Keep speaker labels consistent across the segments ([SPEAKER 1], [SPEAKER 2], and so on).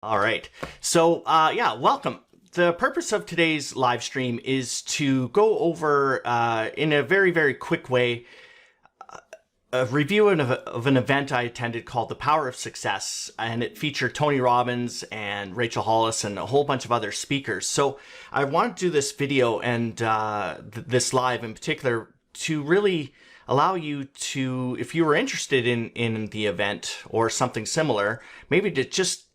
[SPEAKER 1] All right. So, yeah, welcome. The purpose of today's live stream is to go over, in a very, very quick way, a review of an event I attended called The Power of Success, and it featured Tony Robbins and Rachel Hollis and a whole bunch of other speakers. So I wanted to do this video and this live in particular to really allow you to, if you were interested in the event or something similar, maybe to just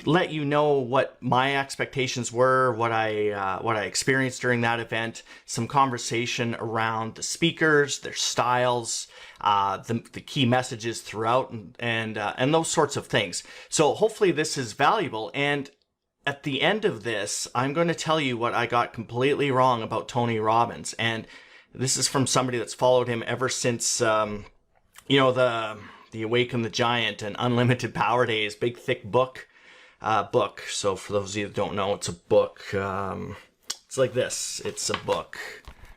[SPEAKER 1] let you know what my expectations were, what I experienced during that event, some conversation around the speakers, their styles, the key messages throughout, and those sorts of things. So hopefully this is valuable. And at the end of this, I'm going to tell you what I got completely wrong about Tony Robbins. And this is from somebody that's followed him ever since, you know, the Awaken the Giant and Unlimited Power Days, big thick book. So for those of you that don't know, it's a book. It's like this. It's a book.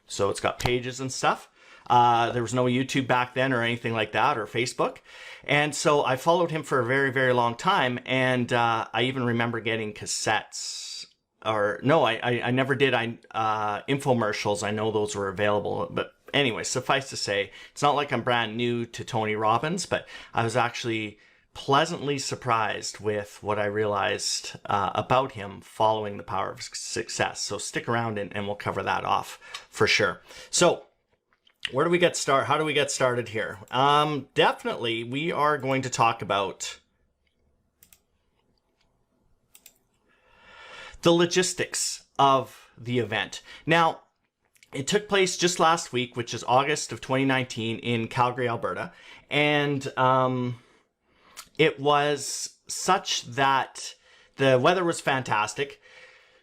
[SPEAKER 1] So it's got pages and stuff. There was no YouTube back then or anything like that, or Facebook. And so I followed him for a very, very long time. And I even remember getting cassettes. Or no, I never did. Infomercials, I know those were available. But anyway, suffice to say, it's not like I'm brand new to Tony Robbins, but I was actually pleasantly surprised with what I realized about him following The Power of Success. So stick around and we'll cover that off for sure. So where do we get started? How do we get started here? Definitely we are going to talk about the logistics of the event. Now, it took place just last week, which is August of 2019 in Calgary, Alberta. And it was such that the weather was fantastic.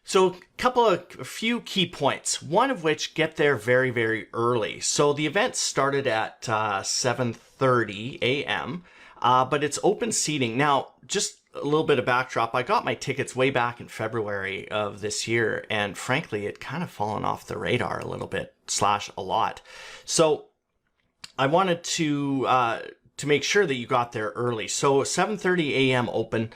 [SPEAKER 1] So a few key points, one of which get there very, very early. So the event started at 7:30 a.m., but it's open seating. Now, just a little bit of backdrop. I got my tickets way back in February of this year, and frankly, it kind of fallen off the radar a little bit, / a lot. So I wanted to make sure that you got there early. So 7:30 a.m. open.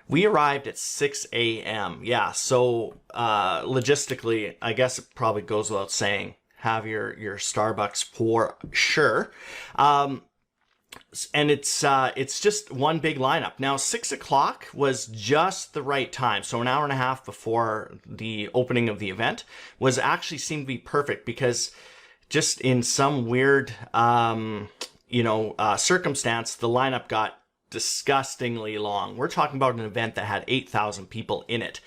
[SPEAKER 1] We arrived at 6 a.m. Yeah, so logistically, I guess it probably goes without saying, have your Starbucks for sure. And it's just one big lineup. Now, 6 o'clock was just the right time. So an hour and a half before the opening of the event was actually seemed to be perfect, because just in some weird circumstance, the lineup got disgustingly long. We're talking about an event that had 8,000 people in it.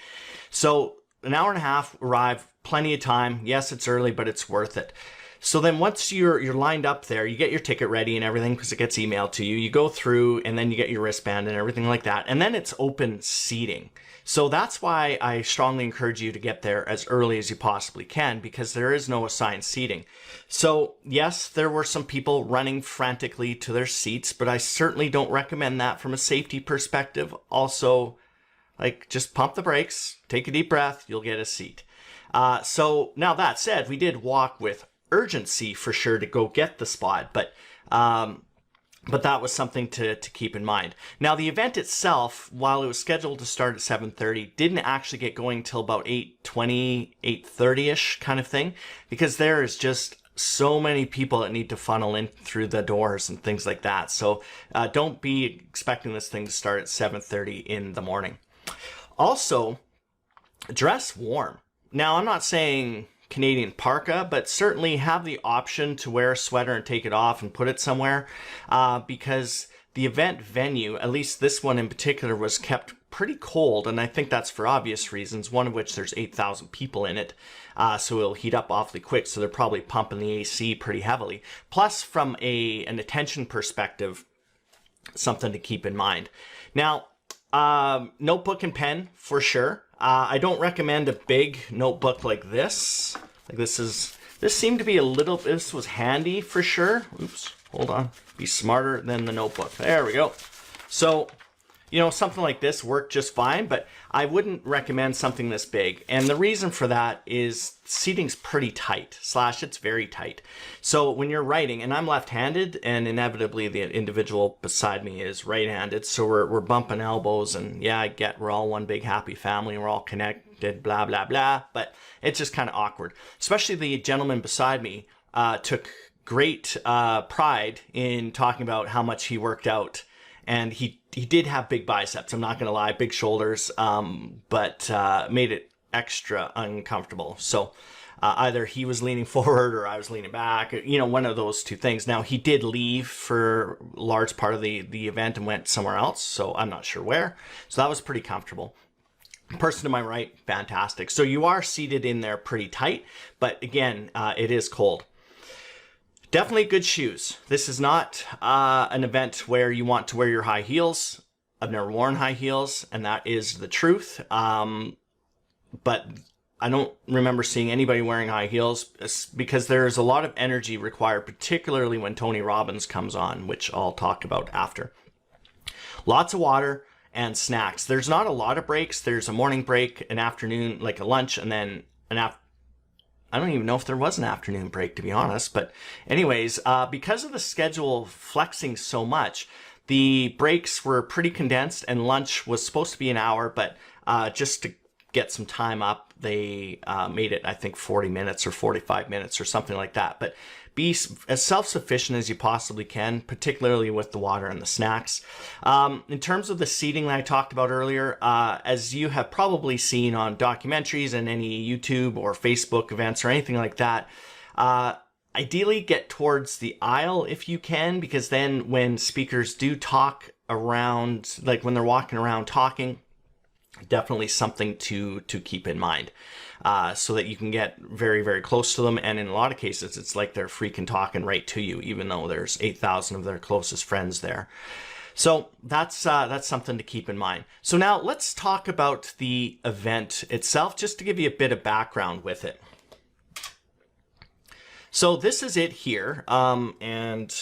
[SPEAKER 1] So an hour and a half arrived, plenty of time. Yes, it's early, but it's worth it. So then once you're lined up there, you get your ticket ready and everything because it gets emailed to you. You go through and then you get your wristband and everything like that. And then it's open seating. So that's why I strongly encourage you to get there as early as you possibly can, because there is no assigned seating. So yes, there were some people running frantically to their seats, but I certainly don't recommend that from a safety perspective. Also, just pump the brakes, take a deep breath, you'll get a seat. So now that said, we did walk with urgency for sure to go get the spot, but that was something to keep in mind. Now, the event itself, while it was scheduled to start at 7:30, didn't actually get going till about 8:20, 8:30-ish kind of thing, because there is just so many people that need to funnel in through the doors and things like that. So don't be expecting this thing to start at 7:30 in the morning. Also, dress warm. Now, I'm not saying Canadian parka, but certainly have the option to wear a sweater and take it off and put it somewhere, because the event venue, at least this one in particular, was kept pretty cold, and I think that's for obvious reasons, one of which there's 8,000 people in it, so it'll heat up awfully quick, so they're probably pumping the AC pretty heavily. Plus, from an attention perspective, something to keep in mind. Now, notebook and pen for sure. I don't recommend a big notebook like this. This seemed to be this was handy for sure. Oops, hold on. Be smarter than the notebook. There we go. So, something like this worked just fine, but I wouldn't recommend something this big. And the reason for that is seating's pretty tight, / it's very tight. So when you're writing, and I'm left-handed, and inevitably the individual beside me is right-handed, so we're bumping elbows, and yeah, I get we're all one big happy family, we're all connected, blah, blah, blah, but it's just kind of awkward. Especially the gentleman beside me took great pride in talking about how much he worked out. And he did have big biceps, I'm not going to lie, big shoulders, but made it extra uncomfortable. So either he was leaning forward or I was leaning back, one of those two things. Now, he did leave for a large part of the event and went somewhere else, so I'm not sure where. So that was pretty comfortable. Person to my right, fantastic. So you are seated in there pretty tight, but again, it is cold. Definitely good shoes. This is not an event where you want to wear your high heels. I've never worn high heels, and that is the truth. But I don't remember seeing anybody wearing high heels because there's a lot of energy required, particularly when Tony Robbins comes on, which I'll talk about after. Lots of water and snacks. There's not a lot of breaks. There's a morning break, an afternoon, like a lunch, and then I don't even know if there was an afternoon break, to be honest. But anyways, because of the schedule flexing so much, the breaks were pretty condensed, and lunch was supposed to be an hour, but just to get some time up, they made it, I think, 40 minutes or 45 minutes or something like that. But be as self-sufficient as you possibly can, particularly with the water and the snacks. In terms of the seating that I talked about earlier, as you have probably seen on documentaries and any YouTube or Facebook events or anything like that, ideally get towards the aisle if you can, because then when speakers do talk around, like when they're walking around talking, definitely something to keep in mind. So that you can get very, very close to them. And in a lot of cases, it's like they're freaking talking right to you, even though there's 8,000 of their closest friends there. So that's something to keep in mind. So now let's talk about the event itself, just to give you a bit of background with it. So this is it here. And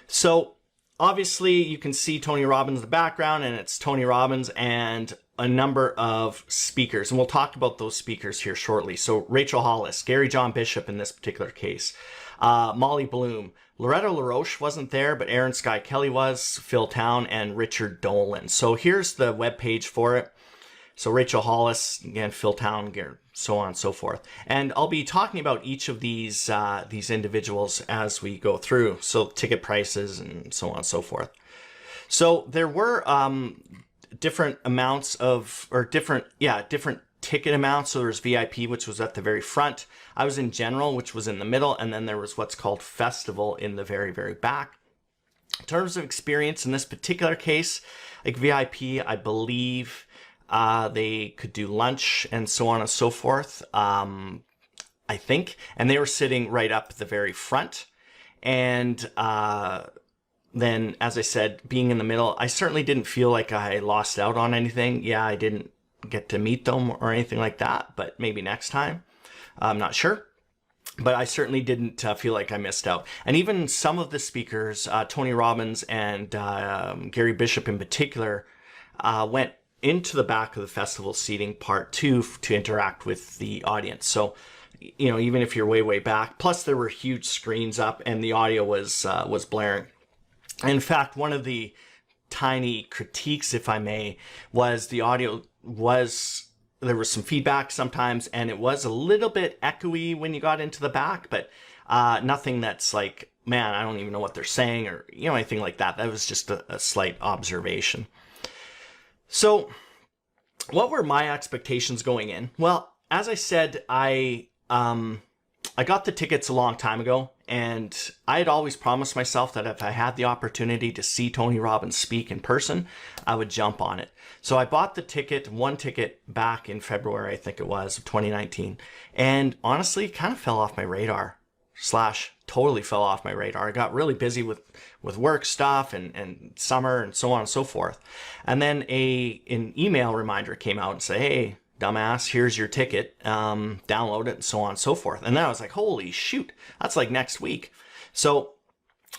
[SPEAKER 1] so obviously you can see Tony Robbins in the background, and it's Tony Robbins and a number of speakers, and we'll talk about those speakers here shortly. So Rachel Hollis, Garry John Bishop in this particular case, Molly Bloom, Loretta LaRoche wasn't there, but Aaron Skye Kelly was, Phil Towne, and Richard Dolan. So here's the webpage for it. So Rachel Hollis, again, Phil Towne, so on and so forth. And I'll be talking about each of these individuals as we go through. So ticket prices and so on and so forth. So there were different amounts of, or different ticket amounts. So there was VIP, which was at the very front. I was in general, which was in the middle. And then there was what's called festival in the very, very back. In terms of experience in this particular case, like VIP, I believe they could do lunch and so on and so forth, I think. And they were sitting right up at the very front. And then, as I said, being in the middle, I certainly didn't feel like I lost out on anything. Yeah, I didn't get to meet them or anything like that, but maybe next time. I'm not sure. But I certainly didn't feel like I missed out. And even some of the speakers, Tony Robbins and Garry Bishop in particular, went into the back of the festival seating part 2 to interact with the audience. So, even if you're way, way back, plus there were huge screens up and the audio was blaring. In fact, one of the tiny critiques, if I may, was the audio there was some feedback sometimes, and it was a little bit echoey when you got into the back, but nothing that's like, man, I don't even know what they're saying, or anything like that. That was just a slight observation. So what were my expectations going in? Well, as I said, I got the tickets a long time ago, and I had always promised myself that if I had the opportunity to see Tony Robbins speak in person, I would jump on it. So I bought one ticket back in February, I think it was, of 2019. And honestly, it kind of fell off my radar, / totally fell off my radar. I got really busy with work stuff and summer and so on and so forth. And then an email reminder came out and said, hey, dumbass, here's your ticket, download it, and so on and so forth. And then I was like, holy shoot, that's like next week. So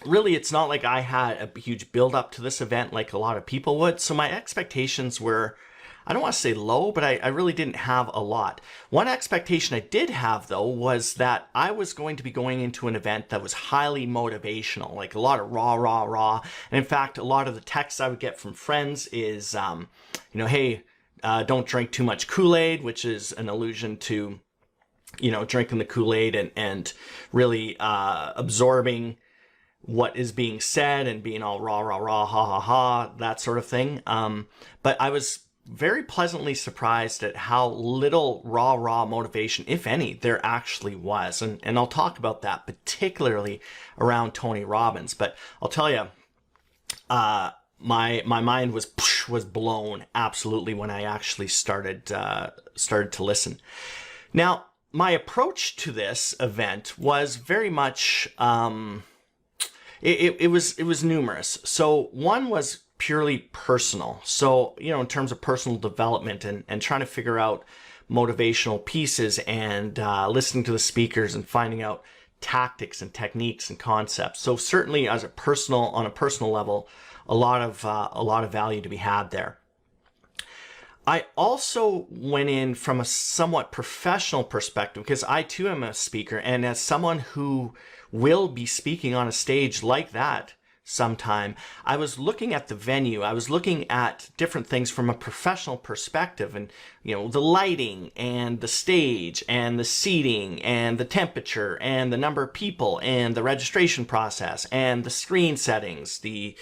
[SPEAKER 1] really, it's not like I had a huge build up to this event like a lot of people would. So my expectations were, I don't want to say low, but I really didn't have a lot. One expectation I did have, though, was that I was going to be going into an event that was highly motivational, like a lot of rah, rah, rah. And in fact, a lot of the texts I would get from friends is, hey, don't drink too much Kool-Aid, which is an allusion to, drinking the Kool-Aid and really absorbing what is being said and being all rah, rah, rah, ha, ha, ha, that sort of thing. But I was very pleasantly surprised at how little rah, rah motivation, if any, there actually was. And I'll talk about that, particularly around Tony Robbins. But I'll tell you, my mind was blown absolutely when I actually started to listen. Now, my approach to this event was very much, it was numerous. So one was purely personal. So, in terms of personal development and trying to figure out motivational pieces and listening to the speakers and finding out tactics and techniques and concepts. So certainly on a personal level, a lot of value to be had there. I also went in from a somewhat professional perspective because I too am a speaker, and as someone who will be speaking on a stage like that sometime, I was looking at the venue. I was looking at different things from a professional perspective, and the lighting and the stage and the seating and the temperature and the number of people and the registration process and the screen settings, the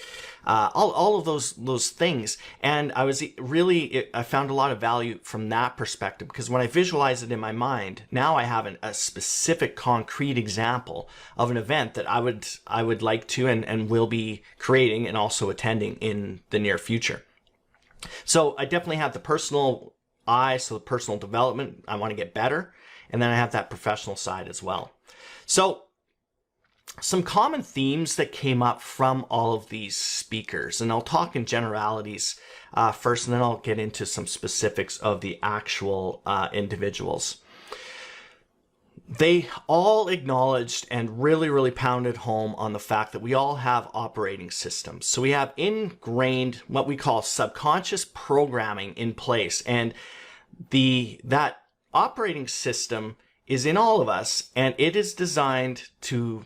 [SPEAKER 1] all of those things. And I found a lot of value from that perspective, because when I visualize it in my mind, now I have a specific concrete example of an event that I would like to and will be creating and also attending in the near future. So I definitely have the personal eye, so the personal development, I want to get better. And then I have that professional side as well. So some common themes that came up from all of these speakers, and I'll talk in generalities first, and then I'll get into some specifics of the actual individuals. They all acknowledged and really, really pounded home on the fact that we all have operating systems. So we have ingrained what we call subconscious programming in place, and that operating system is in all of us, and it is designed to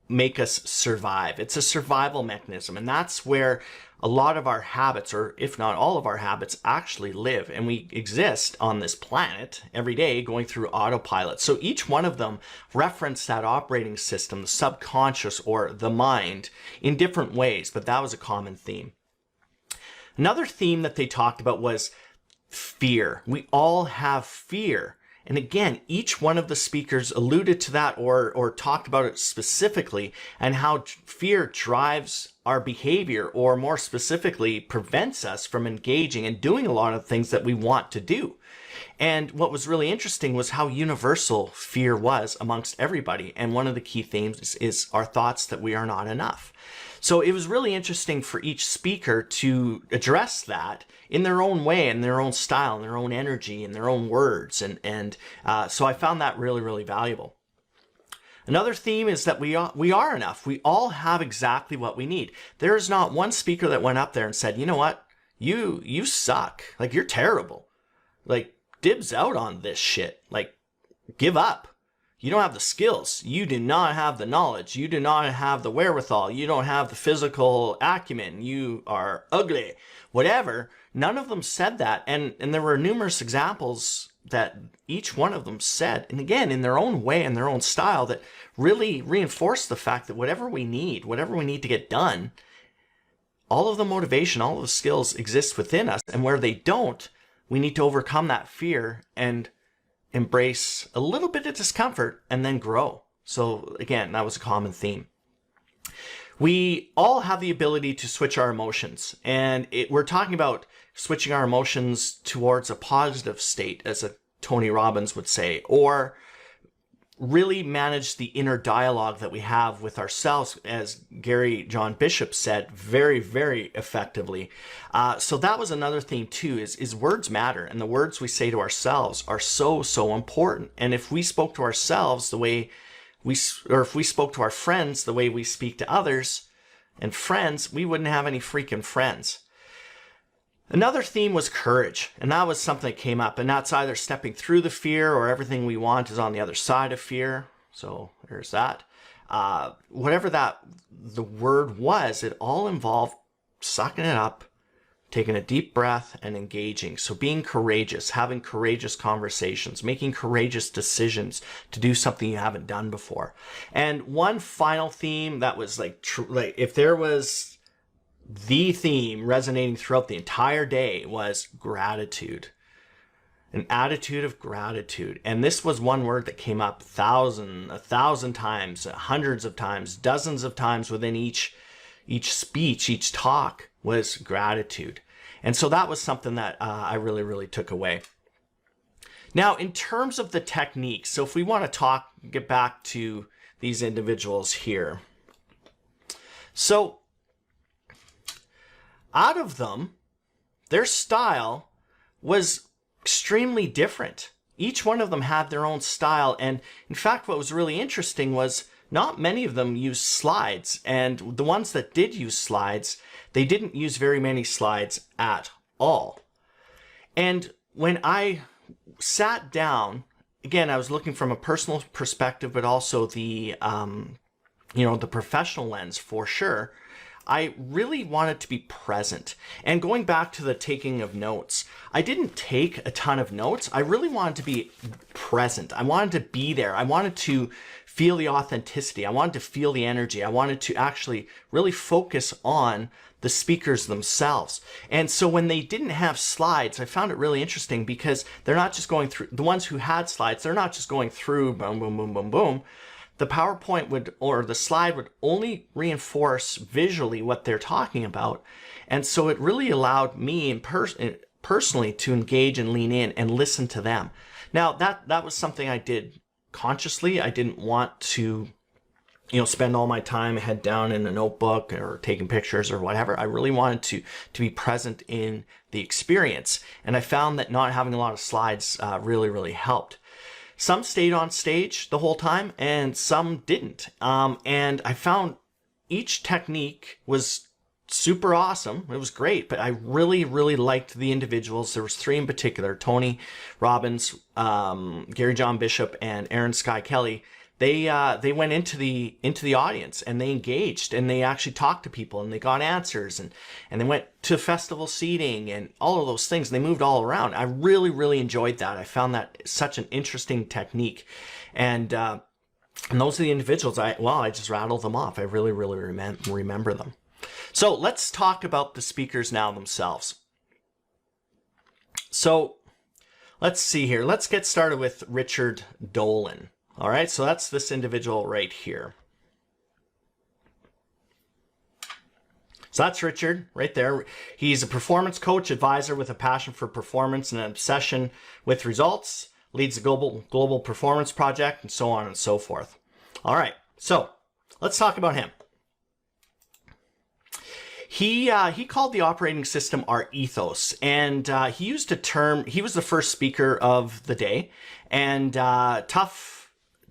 [SPEAKER 1] make us survive. It's a survival mechanism, and that's where a lot of our habits, or if not all of our habits, actually live. And we exist on this planet every day going through autopilot. So each one of them referenced that operating system, the subconscious or the mind, in different ways, but that was a common theme. Another theme that they talked about was fear. We all have fear. And again, each one of the speakers alluded to that or talked about it specifically, and how fear drives our behavior, or more specifically, prevents us from engaging and doing a lot of things that we want to do. And what was really interesting was how universal fear was amongst everybody. And one of the key themes is our thoughts that we are not enough. So it was really interesting for each speaker to address that in their own way, in their own style, in their own energy, in their own words. And so I found that really, really valuable. Another theme is that we are enough. We all have exactly what we need. There is not one speaker that went up there and said, you know what, you suck. Like, you're terrible. Like, dibs out on this shit. Like, give up. You don't have the skills. You do not have the knowledge. You do not have the wherewithal. You don't have the physical acumen. You are ugly. Whatever. None of them said that. And there were numerous examples that each one of them said, and again, in their own way and their own style, that really reinforced the fact that whatever we need to get done, all of the motivation, all of the skills exist within us. And where they don't, we need to overcome that fear and embrace a little bit of discomfort and then grow. So again, that was a common theme. We all have the ability to switch our emotions, and we're talking about switching our emotions towards a positive state, as a Tony Robbins would say, or really manage the inner dialogue that we have with ourselves, as Garry John Bishop said very, very effectively. So that was another theme too, is words matter, and the words we say to ourselves are so, so important. And if we spoke to ourselves the way or if we spoke to our friends the way we speak to others and friends, we wouldn't have any freaking friends. Another theme was courage, and that was something that came up, and that's either stepping through the fear or everything we want is on the other side of fear. So there's that. Whatever the word was, it all involved sucking it up, taking a deep breath, and engaging. So being courageous, having courageous conversations, making courageous decisions to do something you haven't done before. And one final theme that was like if there was the theme resonating throughout the entire day, was gratitude. An attitude of gratitude. And this was one word that came up 1,000 times, hundreds of times, dozens of times within each speech, each talk, was gratitude. And so that was something that I really took away. Now, in terms of the technique, so if we want to get back to these individuals here. So out of them, their style was extremely different. Each one of them had their own style. And in fact, what was really interesting was not many of them used slides. And the ones that did use slides, they didn't use very many slides at all. And when I sat down, again, I was looking from a personal perspective, but also the, the professional lens for sure. I really wanted to be present. And going back to the taking of notes, I didn't take a ton of notes. I really wanted to be present. I wanted to be there. I wanted to feel the authenticity. I wanted to feel the energy. I wanted to actually really focus on the speakers themselves. And so when they didn't have slides, I found it really interesting because they're not just going through, the ones who had slides, they're not just going through boom, boom, boom, boom, boom. The PowerPoint or the slide would only reinforce visually what they're talking about. And so it really allowed me personally to engage and lean in and listen to them. Now that was something I did consciously. I didn't want to, spend all my time head down in a notebook or taking pictures or whatever. I really wanted to be present in the experience. And I found that not having a lot of slides really helped. Some stayed on stage the whole time and some didn't. And I found each technique was super awesome. It was great, but I really liked the individuals. There was 3 in particular: Tony Robbins, Garry John Bishop, and Skye Kelly. They went into the audience and they engaged and they actually talked to people and they got answers and they went to festival seating and all of those things. And they moved all around. I really enjoyed that. I found that such an interesting technique. And those are the individuals. I just rattled them off. I really remember them. So let's talk about the speakers now themselves. So let's see here. Let's get started with Richard Dolan. All right, so that's this individual right here. So that's Richard right there. He's a performance coach, advisor with a passion for performance and an obsession with results, leads the global performance project, and so on and so forth. All right, so let's talk about him. He called the operating system our ethos, and he used a term. He was the first speaker of the day, and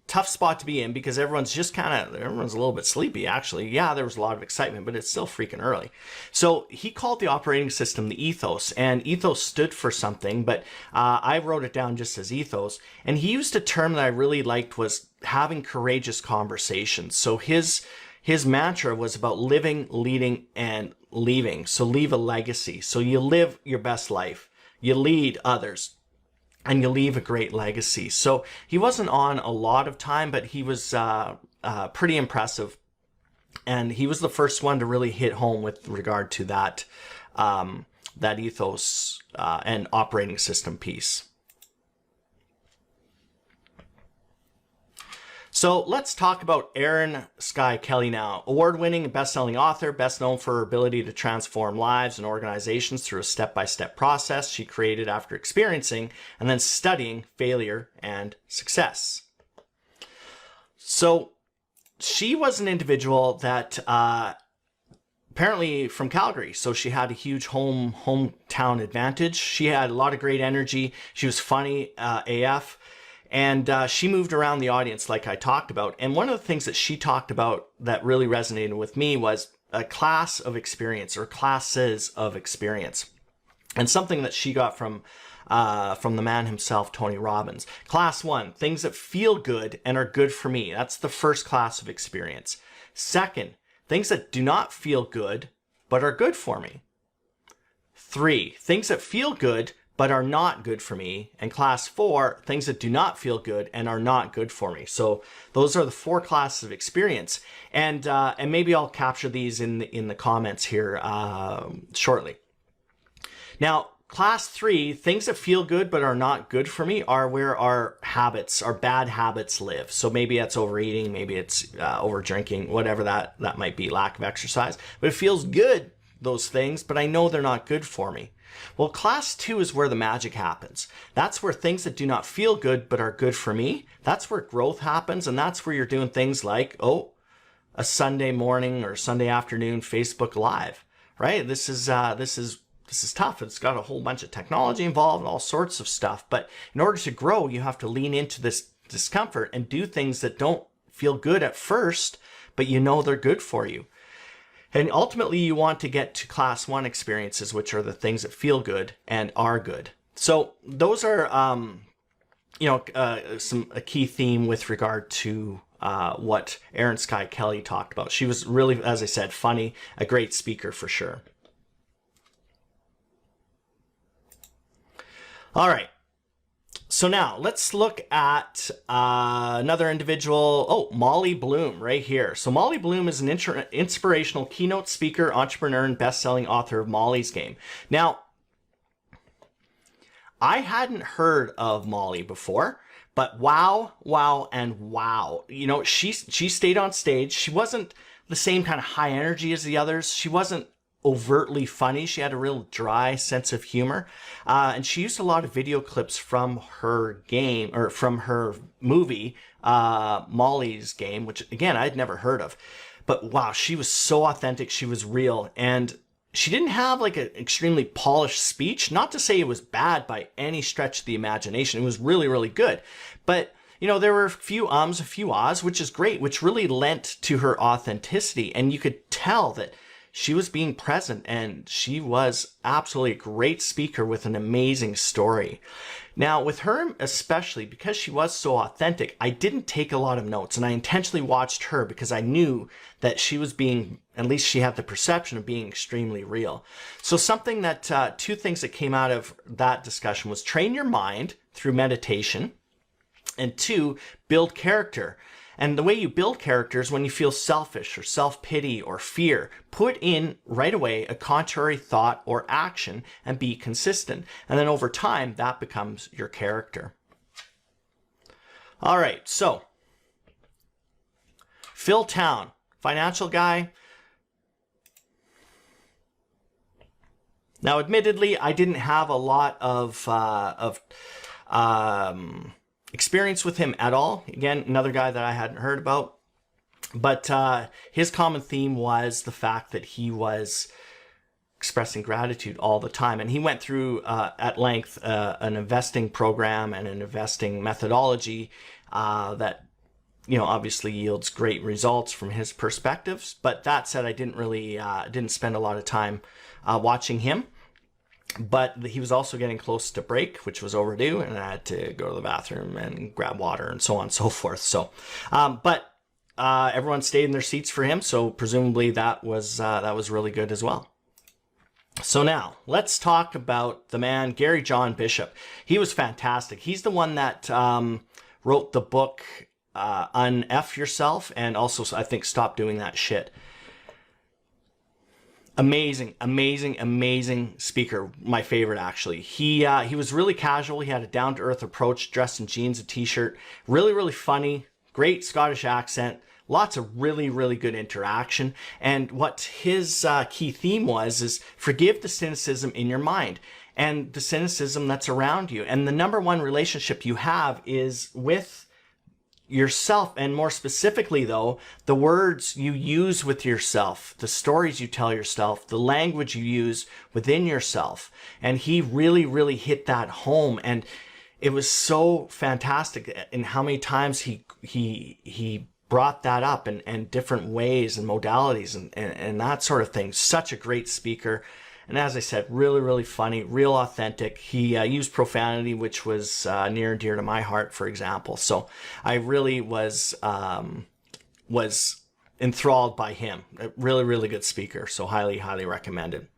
[SPEAKER 1] tough spot to be in because everyone's a little bit sleepy, actually. Yeah, there was a lot of excitement, but it's still freaking early. So he called the operating system the ethos, and ethos stood for something, but I wrote it down just as ethos. And he used a term that I really liked, was having courageous conversations. So his mantra was about living, leading, and leaving. So leave a legacy. So you live your best life, you lead others, and you leave a great legacy. So he wasn't on a lot of time, but he was pretty impressive. And he was the first one to really hit home with regard to that, that ethos and operating system piece. So let's talk about Skye Kelly now. Award-winning and best-selling author, best known for her ability to transform lives and organizations through a step-by-step process she created after experiencing and then studying failure and success. So she was an individual that apparently from Calgary, so she had a huge hometown advantage. She had a lot of great energy. She was funny AF. And she moved around the audience like I talked about. And one of the things that she talked about that really resonated with me was a class of experience, or classes of experience. And something that she got from the man himself, Tony Robbins. Class 1, things that feel good and are good for me. That's the first class of experience. Second, things that do not feel good but are good for me. 3, things that feel good but are not good for me. And class 4, things that do not feel good and are not good for me. So those are the 4 classes of experience. And maybe I'll capture these in the comments here shortly. Now, class 3, things that feel good but are not good for me, are where our habits, our bad habits live. So maybe it's overeating, maybe it's over drinking, whatever that might be, lack of exercise. But it feels good, those things, but I know they're not good for me. Well, class 2 is where the magic happens. That's where things that do not feel good but are good for me, that's where growth happens, and that's where you're doing things like, a Sunday morning or Sunday afternoon Facebook Live, right? This is tough. It's got a whole bunch of technology involved and all sorts of stuff. But in order to grow, you have to lean into this discomfort and do things that don't feel good at first, but you know they're good for you. And ultimately, you want to get to class 1 experiences, which are the things that feel good and are good. So those are, a key theme with regard to what Erin Skye Kelly talked about. She was really, as I said, funny, a great speaker for sure. All right. So now let's look at another individual. Molly Bloom right here. So Molly Bloom is an inspirational keynote speaker, entrepreneur, and best-selling author of Molly's Game. Now, I hadn't heard of Molly before, but wow, and wow. You know, she stayed on stage. She wasn't the same kind of high energy as the others. She wasn't overtly funny. She had a real dry sense of humor. And she used a lot of video clips from her game, or from her movie, Molly's Game, which again, I'd never heard of. But wow, she was so authentic. She was real. And she didn't have like an extremely polished speech. Not to say it was bad by any stretch of the imagination. It was really, really good. But you know, there were a few ums, a few ahs, which is great, which really lent to her authenticity. And you could tell that she was being present, and she was absolutely a great speaker with an amazing story. Now, with her especially, because she was so authentic, I didn't take a lot of notes, and I intentionally watched her because I knew that she was being, at least she had the perception of being extremely real. So something that, 2 things that came out of that discussion was train your mind through meditation, and 2, build character. And the way you build character is when you feel selfish or self-pity or fear. Put in right away a contrary thought or action and be consistent. And then over time, that becomes your character. All right, so Phil Towne, financial guy. Now, admittedly, I didn't have a lot of experience with him at all. Again, another guy that I hadn't heard about. But his common theme was the fact that he was expressing gratitude all the time. And he went through at length an investing program and an investing methodology that, you know, obviously yields great results from his perspectives. But that said, I didn't spend a lot of time watching him. But he was also getting close to break, which was overdue, and I had to go to the bathroom and grab water and so on and so forth. So, but everyone stayed in their seats for him, so presumably that was really good as well. So now let's talk about the man, Garry John Bishop. He was fantastic. He's the one that wrote the book Un-F Yourself, and also I think Stop Doing That Shit. Amazing speaker. My favorite, actually. He was really casual. He had a down-to-earth approach, dressed in jeans, a t-shirt. Really funny. Great Scottish accent. Lots of really good interaction. And what his key theme was is forgive the cynicism in your mind and the cynicism that's around you. And the number one relationship you have is with yourself, and more specifically though, the words you use with yourself, the stories you tell yourself, the language you use within yourself. And he really hit that home. And it was so fantastic in how many times he brought that up in different ways and modalities and that sort of thing. Such a great speaker. And as I said, really, really funny, real authentic. He used profanity, which was near and dear to my heart, for example. So I really was enthralled by him. A really, really good speaker. So highly, highly recommended.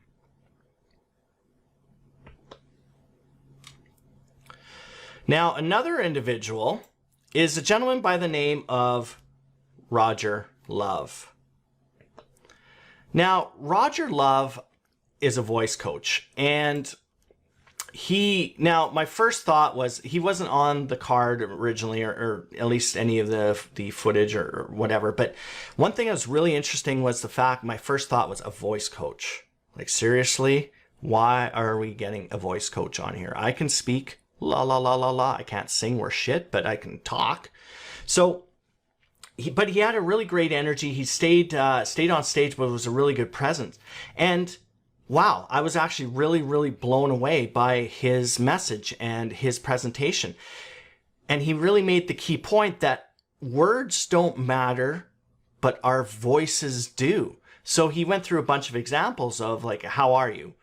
[SPEAKER 1] Now, another individual is a gentleman by the name of Roger Love. Now, Roger Love is a voice coach, and my first thought was he wasn't on the card originally, or at least any of the footage or whatever. But one thing that was really interesting was the fact my first thought was a voice coach. Like, seriously, why are we getting a voice coach on here? I can speak, la la la la la. I can't sing worth shit, but I can talk. So, but he had a really great energy. He stayed on stage, but it was a really good presence. And wow, I was actually really, really blown away by his message and his presentation. And he really made the key point that words don't matter, but our voices do. So he went through a bunch of examples of like, how are you?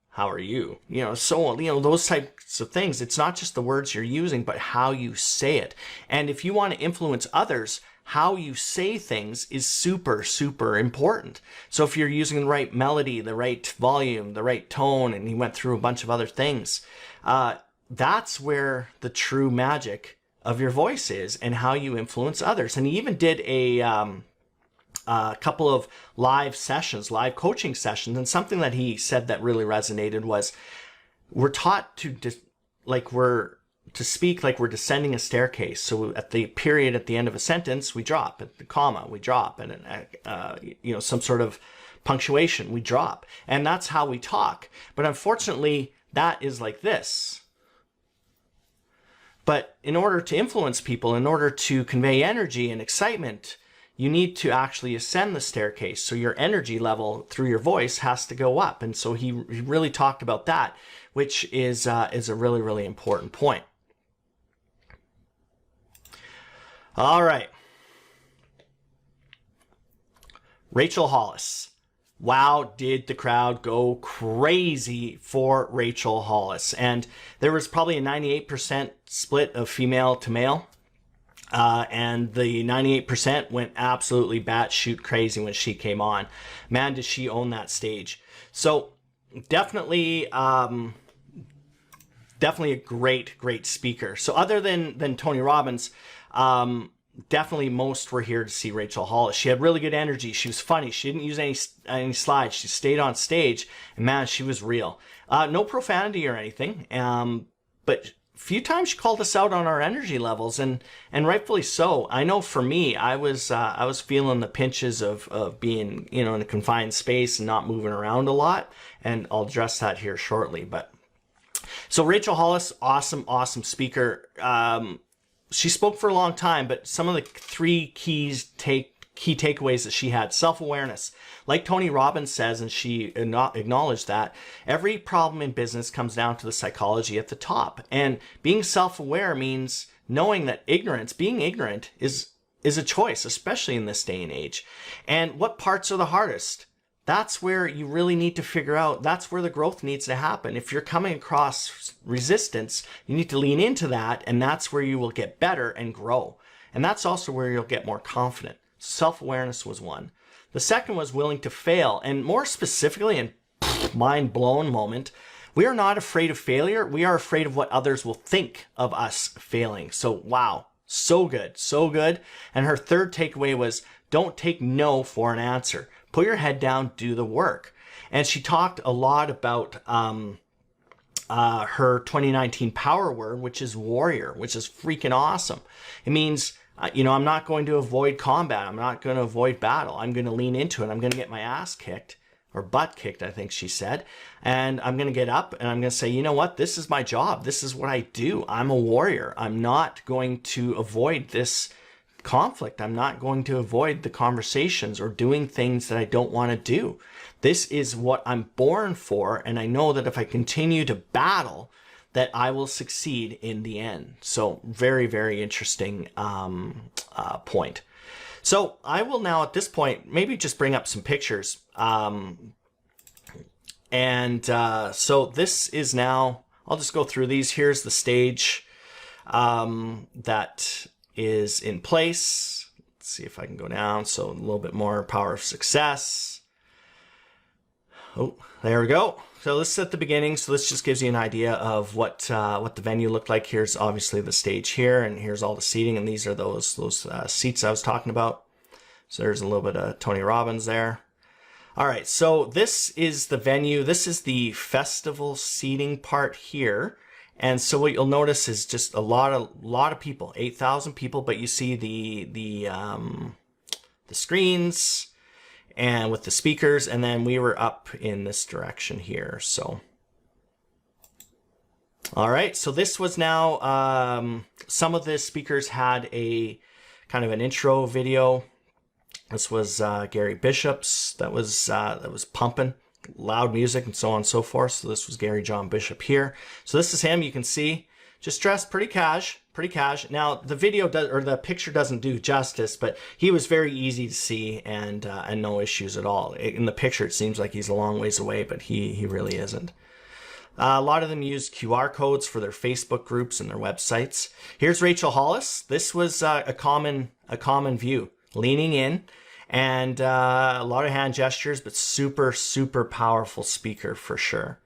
[SPEAKER 1] How are you? Those types of things. It's not just the words you're using, but how you say it. And if you want to influence others, how you say things is super, super important. So if you're using the right melody, the right volume, the right tone, and he went through a bunch of other things, that's where the true magic of your voice is and how you influence others. And he even did a couple of live coaching sessions. And something that he said that really resonated was, we're taught to speak like we're descending a staircase. So at the period at the end of a sentence, we drop. At the comma, we drop. And some sort of punctuation, we drop. And that's how we talk. But unfortunately, that is like this. But in order to influence people, in order to convey energy and excitement, you need to actually ascend the staircase. So your energy level through your voice has to go up. And so he really talked about that, which is a really, really important point. All right. Rachel Hollis. Wow, did the crowd go crazy for Rachel Hollis. And there was probably a 98% split of female to male. And the 98% went absolutely batshit crazy when she came on. Man, did she own that stage. So definitely a great, great speaker. So other than Tony Robbins, definitely most were here to see Rachel Hollis. She had really good energy. She was funny. She didn't use any slides. She stayed on stage, and man, she was real. No profanity or anything. But a few times she called us out on our energy levels, and rightfully so. I know for me, I was feeling the pinches of being, in a confined space and not moving around a lot, and I'll address that here shortly. But so Rachel Hollis, awesome speaker. She spoke for a long time, but some of the three key takeaways that she had: self-awareness. Like Tony Robbins says, and she acknowledged that, every problem in business comes down to the psychology at the top. And being self-aware means knowing that being ignorant is a choice, especially in this day and age. And what parts are the hardest? That's where you really need to figure out, that's where the growth needs to happen. If you're coming across resistance, you need to lean into that, and that's where you will get better and grow. And that's also where you'll get more confident. Self-awareness was one. The second was willing to fail, and more specifically, and mind-blown moment, we are not afraid of failure. We are afraid of what others will think of us failing. So wow, so good, so good. And her third takeaway was, don't take no for an answer. Put your head down, do the work. And she talked a lot about her 2019 power word, which is warrior, which is freaking awesome. It means, I'm not going to avoid combat. I'm not going to avoid battle. I'm going to lean into it. I'm going to get my ass kicked, or butt kicked, I think she said. And I'm going to get up and I'm going to say, you know what? This is my job. This is what I do. I'm a warrior. I'm not going to avoid this conflict. I'm not going to avoid the conversations or doing things that I don't want to do. This is what I'm born for. And I know that if I continue to battle, that I will succeed in the end. So very, very interesting point. So I will now at this point maybe just bring up some pictures. So this is now, I'll just go through these. Here's the stage that is in place. Let's see if I can go down. So a little bit more power of success. Oh, there we go. So this is at the beginning. So this just gives you an idea of what the venue looked like. Here's obviously the stage here, and here's all the seating, and these are those seats I was talking about. So there's a little bit of Tony Robbins there. All right, so this is the venue. This is the festival seating part here. And so what you'll notice is just a lot of people, 8,000 people, but you see the screens and with the speakers, and then we were up in this direction here. So, all right, so this was now, some of the speakers had a kind of an intro video. This was Garry Bishop's that was pumping, loud music and so on and so forth. So this was Garry John Bishop here. So this is him. You can see just dressed pretty cash. Now the video does, or the picture doesn't do justice, but he was very easy to see and no issues at all. In the picture, it seems like he's a long ways away, but he really isn't. A lot of them use QR codes for their Facebook groups and their websites. Here's Rachel Hollis. This was a common view, leaning in, and a lot of hand gestures, but super, super powerful speaker for sure.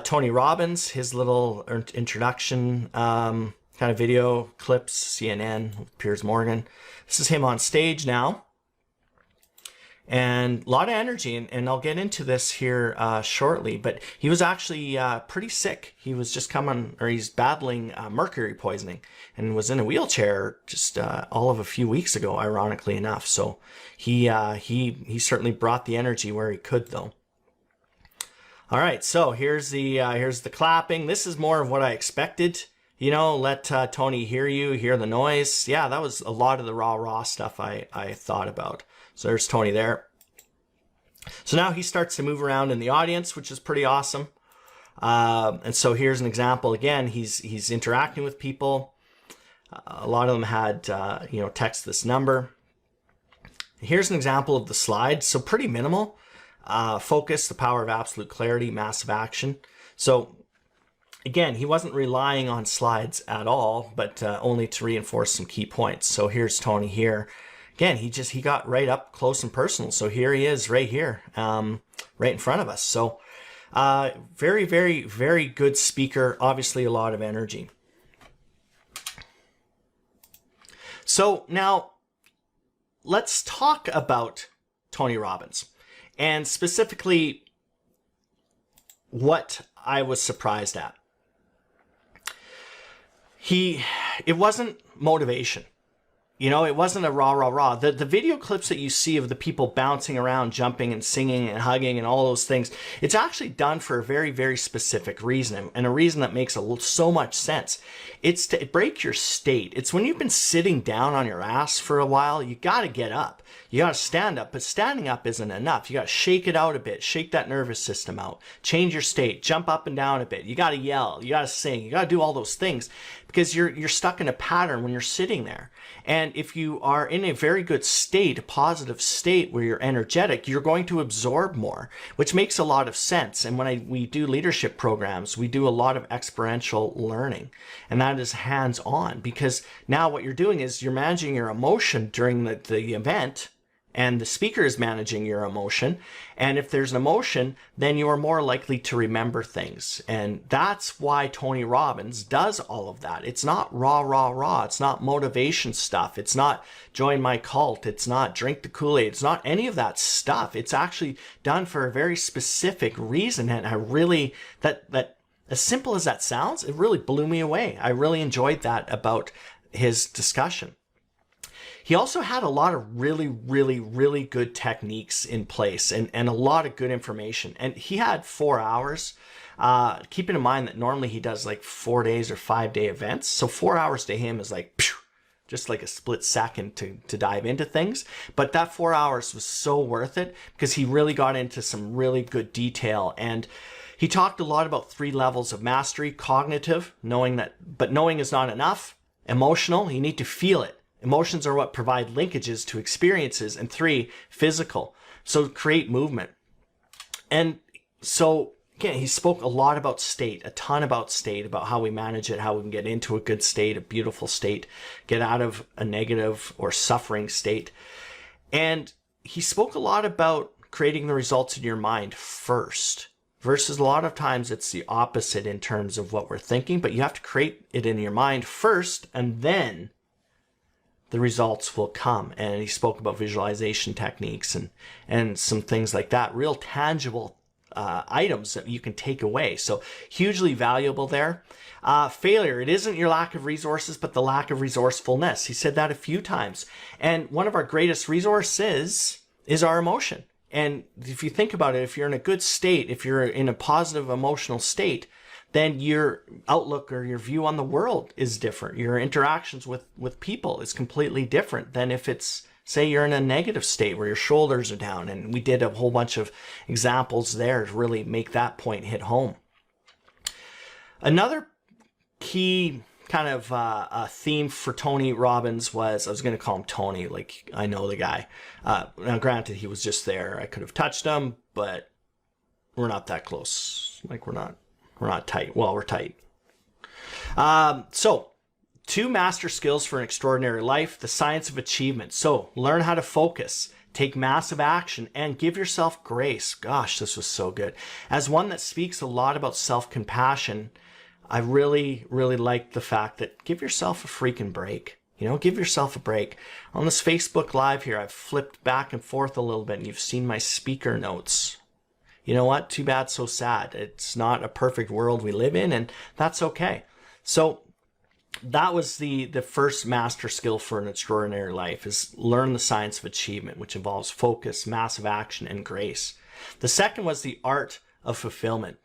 [SPEAKER 1] Tony Robbins, his little introduction kind of video clips, CNN with Piers Morgan. This is him on stage now. And a lot of energy, and I'll get into this here shortly, but he was actually pretty sick. He was just he's battling mercury poisoning and was in a wheelchair just all of a few weeks ago, ironically enough. So he certainly brought the energy where he could, though. All right, so here's the clapping. This is more of what I expected. You know, let Tony hear the noise. Yeah, that was a lot of the raw stuff I thought about. So there's Tony there. So now he starts to move around in the audience, which is pretty awesome. And so here's an example. Again, he's interacting with people. A lot of them had, text this number. Here's an example of the slide. So pretty minimal. Focus, the power of absolute clarity, massive action. So again, he wasn't relying on slides at all, but only to reinforce some key points. So here's Tony here. Again, he got right up close and personal. So here he is right here, right in front of us. So very, very, very good speaker. Obviously a lot of energy. So now let's talk about Tony Robbins and specifically what I was surprised at. It wasn't motivation. You know, it wasn't a rah. The video clips that you see of the people bouncing around, jumping and singing and hugging and all those things, it's actually done for a very, very specific reason, and a reason that makes so much sense. It's to break your state. It's when you've been sitting down on your ass for a while, you got to get up. You got to stand up, but standing up isn't enough. You got to shake it out a bit, shake that nervous system out, change your state, jump up and down a bit. You got to yell, you got to sing, you got to do all those things because you're stuck in a pattern when you're sitting there. And if you are in a very good state, a positive state where you're energetic, you're going to absorb more, which makes a lot of sense. And when we do leadership programs, we do a lot of experiential learning, and that is hands-on, because now what you're doing is you're managing your emotion during the event, and the speaker is managing your emotion. And if there's an emotion, then you are more likely to remember things. And that's why Tony Robbins does all of that. It's not rah. It's not motivation stuff. It's not join my cult. It's not drink the Kool-Aid. It's not any of that stuff. It's actually done for a very specific reason. And I really, that as simple as that sounds, it really blew me away. I really enjoyed that about his discussion. He also had a lot of really, really, really good techniques in place and a lot of good information. And he had 4 hours, keeping in mind that normally he does like 4 days or 5-day events. So 4 hours to him is like, phew, just like a split second to dive into things. But that 4 hours was so worth it because he really got into some really good detail. And He talked a lot about 3 levels of mastery: cognitive, but knowing is not enough; emotional, you need to feel it. Emotions are what provide linkages to experiences. And 3, physical, so create movement. And so again, he spoke a lot about state, a ton about state, about how we manage it, how we can get into a good state, a beautiful state, get out of a negative or suffering state. And he spoke a lot about creating the results in your mind first, versus a lot of times it's the opposite in terms of what we're thinking, but you have to create it in your mind first, and then the results will come. And he spoke about visualization techniques and some things like that, real tangible items that you can take away. So hugely valuable there. Failure, it isn't your lack of resources, but the lack of resourcefulness. He said that a few times. And one of our greatest resources is our emotion. And if you think about it, if you're in a good state, if you're in a positive emotional state, then your outlook or your view on the world is different. Your interactions with people is completely different than if it's, say, you're in a negative state where your shoulders are down. And we did a whole bunch of examples there to really make that point hit home. Another key kind of theme for Tony Robbins was, I was going to call him Tony, like I know the guy. Now, granted, he was just there. I could have touched him, but we're not that close. Like we're not tight. Well, we're tight. So 2 master skills for an extraordinary life: the science of achievement. So learn how to focus, take massive action, and give yourself grace. Gosh, this was so good. As one that speaks a lot about self-compassion, I really, really like the fact that give yourself a freaking break. You know, give yourself a break. On this Facebook Live here, I've flipped back and forth a little bit, and you've seen my speaker notes. You know what? Too bad, so sad. It's not a perfect world we live in, and that's okay. So that was the first master skill for an extraordinary life, is learn the science of achievement, which involves focus, massive action, and grace. The second was the art of fulfillment.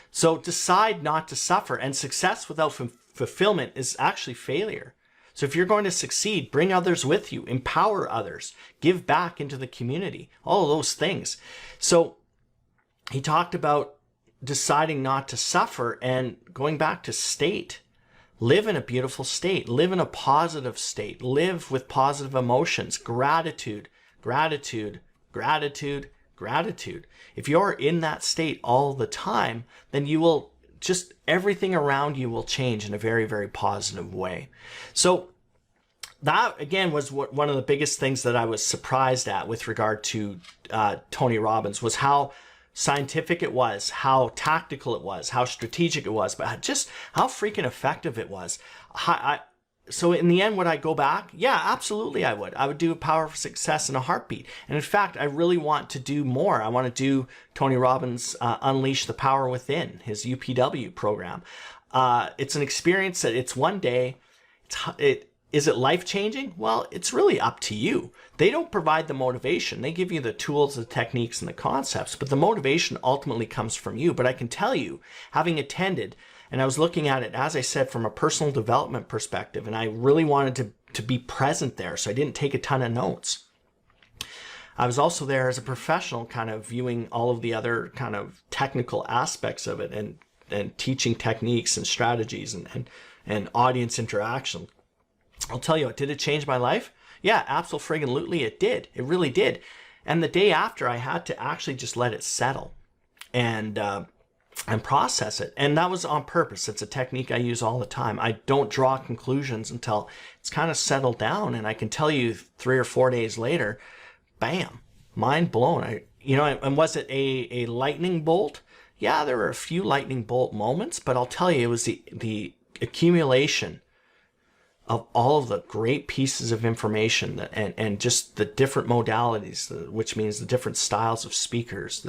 [SPEAKER 1] So decide not to suffer, and success without fulfillment is actually failure. So if you're going to succeed, bring others with you, empower others, give back into the community, all of those things. So he talked about deciding not to suffer and going back to state. Live in a beautiful state, live in a positive state, live with positive emotions, gratitude, gratitude, gratitude, gratitude. If you're in that state all the time, then you will just, everything around you will change in a very, very positive way. So that, again, was one of the biggest things that I was surprised at with regard to Tony Robbins, was how scientific it was, how tactical it was, how strategic it was, but just how freaking effective it was. So in the end, would I go back? Yeah, absolutely I would. I would do a Power of Success in a heartbeat. And in fact, I really want to do more. I want to do Tony Robbins' Unleash the Power Within, his UPW program. It's an experience that it's one day. Is it life-changing? Well, it's really up to you. They don't provide the motivation. They give you the tools, the techniques, and the concepts, but the motivation ultimately comes from you. But I can tell you, having attended, and I was looking at it, as I said, from a personal development perspective, and I really wanted to be present there, so I didn't take a ton of notes. I was also there as a professional, kind of viewing all of the other kind of technical aspects of it, and teaching techniques and strategies and audience interaction. I'll tell you what, did it change my life? Yeah, absolutely it did. It really did. And the day after, I had to actually just let it settle and process it. And that was on purpose. It's a technique I use all the time. I don't draw conclusions until it's kind of settled down. And I can tell you 3 or 4 days later, bam, mind blown. And was it a lightning bolt? Yeah, there were a few lightning bolt moments, but I'll tell you, it was the accumulation of all of the great pieces of information and just the different modalities, which means the different styles of speakers.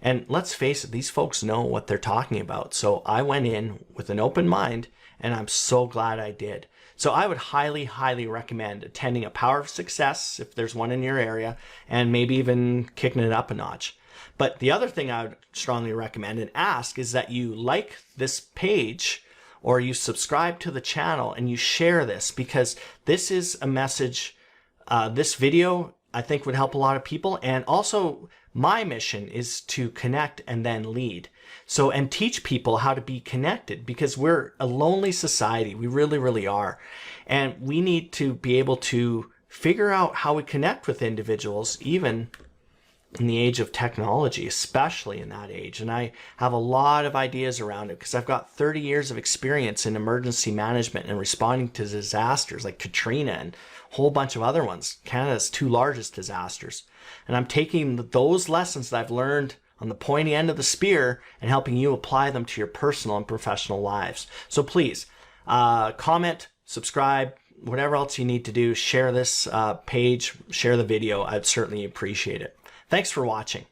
[SPEAKER 1] And let's face it, these folks know what they're talking about. So I went in with an open mind, and I'm so glad I did. So I would highly, highly recommend attending a Power of Success if there's one in your area, and maybe even kicking it up a notch. But the other thing I would strongly recommend and ask is that you like this page, or you subscribe to the channel and you share this, because this is a message. This video, I think, would help a lot of people. And also, my mission is to connect and then lead. So, and teach people how to be connected, because we're a lonely society. We really, really are. And we need to be able to figure out how we connect with individuals, even in the age of technology, especially in that age. And I have a lot of ideas around it because I've got 30 years of experience in emergency management and responding to disasters like Katrina and a whole bunch of other ones, Canada's 2 largest disasters. And I'm taking those lessons that I've learned on the pointy end of the spear and helping you apply them to your personal and professional lives. So please, comment, subscribe, whatever else you need to do, share this page, share the video. I'd certainly appreciate it. Thanks for watching.